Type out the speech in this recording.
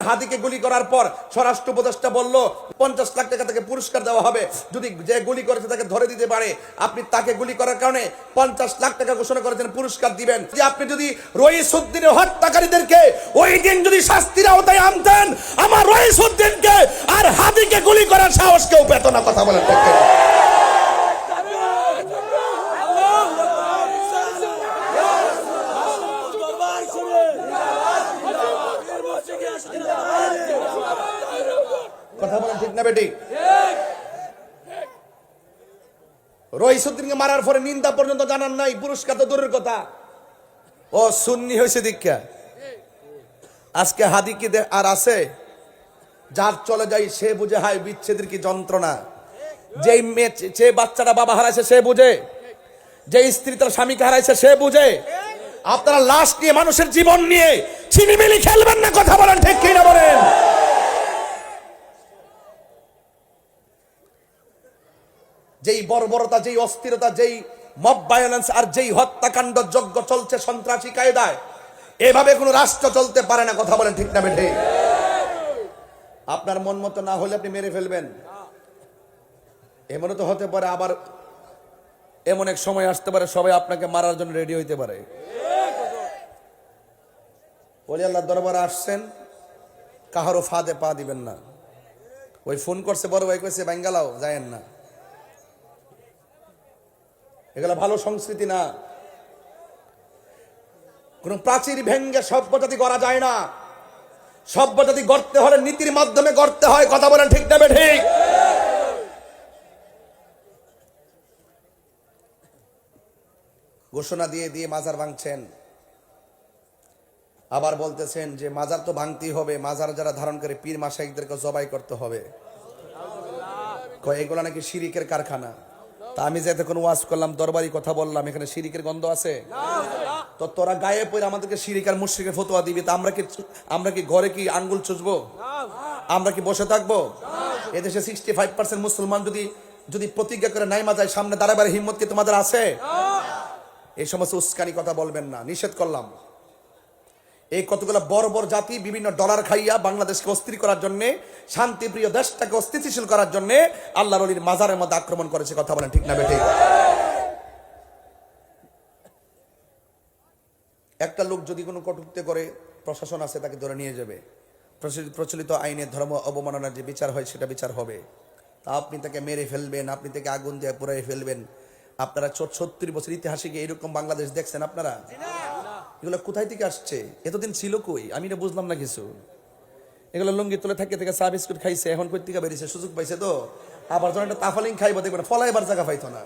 হাদিকে গুলি করার পর স্বরাষ্ট্র উপদেষ্টা বলল 50 লাখ টাকা থেকে পুরস্কার দেওয়া হবে যদি যে গুলি করেছে তাকে ধরে দিতে পারে। আপনি তাকে গুলি করার কারণে 50 লাখ টাকা ঘোষণা করেছেন, পুরস্কার দিবেন। যে আপনি যদি রইসউদ্দিনের হত্যাকারীদেরকে ওই দিন যদি শাস্তির আওতায় আনতেন, আমার রইসউদ্দিনকে আর হাদিকে গুলি করার সাহস কেউ পেত না। কথা বলেন ঠিক কিনা? কথা বলেন ঠিক না বেটি? রইসউদ্দিনকে মারার পরে নিন্দা পর্যন্ত জানান নাই, পুরস্কার তো দূরের কথা। ও সুন্নি হয়েছে দীক্ষা। আজকে হাদি কি আর আছে? যার চলে যায় সে বুঝে হায় বিচ্ছেদের কি যন্ত্রণা। যেই মেয়ে, যে বাচ্চাটা বাবা হারাইছে সে বুঝে, যে স্ত্রী তার স্বামীকে হারাইছে সে বুঝে। আপনারা লাশ নিয়ে, মানুষের জীবন নিয়ে ছিনিমিনি খেলবেন না। কথা বলেন ঠিক কিনা বলেন? যেই বর্বরতা, যেই অস্থিরতা, যেই মব ভায়োলেন্স আর যেই হত্যাকাণ্ড যজ্ঞ চলছে সন্ত্রাসী কায়দায়, এভাবে কোনো রাষ্ট্র চলতে পারে না। কথা বলেন ঠিক না বেঠে? আপনার মন মতো না হলে আপনি মেরে ফেলবেন, এমনও তো হতে পারে। আবার এমন এক সময় আসতে পারে সবাই আপনাকে মারার জন্য রেডি হইতে পারে। ওলি আল্লাহর দরবারে আসছেন, কাহারও ফাঁদে পা দিবেন না। ওই ফোন করছে বড় ভাই, কইছে বাঙ্গালাও যায়েন না। এগুলো ভালো সংস্কৃতি না। কোন প্রাচীর ভেঙ্গে সভ্যজাতি গড়া যায় না। সভ্যজাতি গড়তে হলে নীতির মাধ্যমে গড়তে হয়। কথা বলেন ঠিক না ঠিক? ঘোষণা দিয়ে দিয়ে মাজার ভাঙছেন, আবার বলতেছেন যে মাজার তো ভাঙতেই হবে, মাজার যারা ধারণ করে পীর মাশাইখদেরকে জবাই করতে হবে। এগুলো নাকি শিরিকের কারখানা। তা আমি যাতে কোনো ওয়াজ করলাম, দরবারি কথা বললাম, এখানে শিরিকের গন্ধ আছে? তো তোরা গায়ে পড়ে আমাদেরকে শিরিক আর মুশরিকের ফতোয়া দিবি, তা আমরা কি ঘরে কি আঙ্গুল চুষবো? আমরা কি বসে থাকবো? এদেশে 65% মুসলমান যদি প্রতিজ্ঞা করে নাইমা যায়, সামনে দাঁড়াবার হিম্মত কি তোমাদের আছে? এই সমস্ত উস্কানি কথা বলবেন না, নিষেধ করলাম। এই কতগুলো বড় বড় জাতি বিভিন্ন ডলার খাইয়া বাংলাদেশকে অস্থির করার জন্য, শান্তিপ্রিয় দেশটাকে অস্থিতিশীল করার জন্য আল্লাহর ওলির মাজারের মধ্যে আক্রমণ করেছে। কথা বলেন ঠিক না বেঠে? একটা লোক যদি কোনো কটূক্তি করে, প্রশাসন আছে তাকে ধরে নিয়ে যাবে। প্রচলিত আইনে ধর্ম অবমাননার যে বিচার হয় সেটা বিচার হবে। তা আপনি তাকে মেরে ফেলবেন, আপনি তাকে আগুন দিয়ে পুড়িয়ে ফেলবেন। আপনারা 70 বছর ইতিহাসে গিয়ে এরকম বাংলাদেশ দেখছেন আপনারা? এগুলো কোথায় থেকে আসছে? এতদিন ছিল কই? আমি এটা বুঝলাম না কিছু। এগুলো লুঙ্গি তুলে থাকে থেকে চা বিস্কুট খাইছে, এখন কই থেকে বেরিয়েছে, সুযোগ পাইছে তো আবার যখন একটা তাফালিং খাইবো দেখবেন ফলাইবার জায়গা পাইতো না।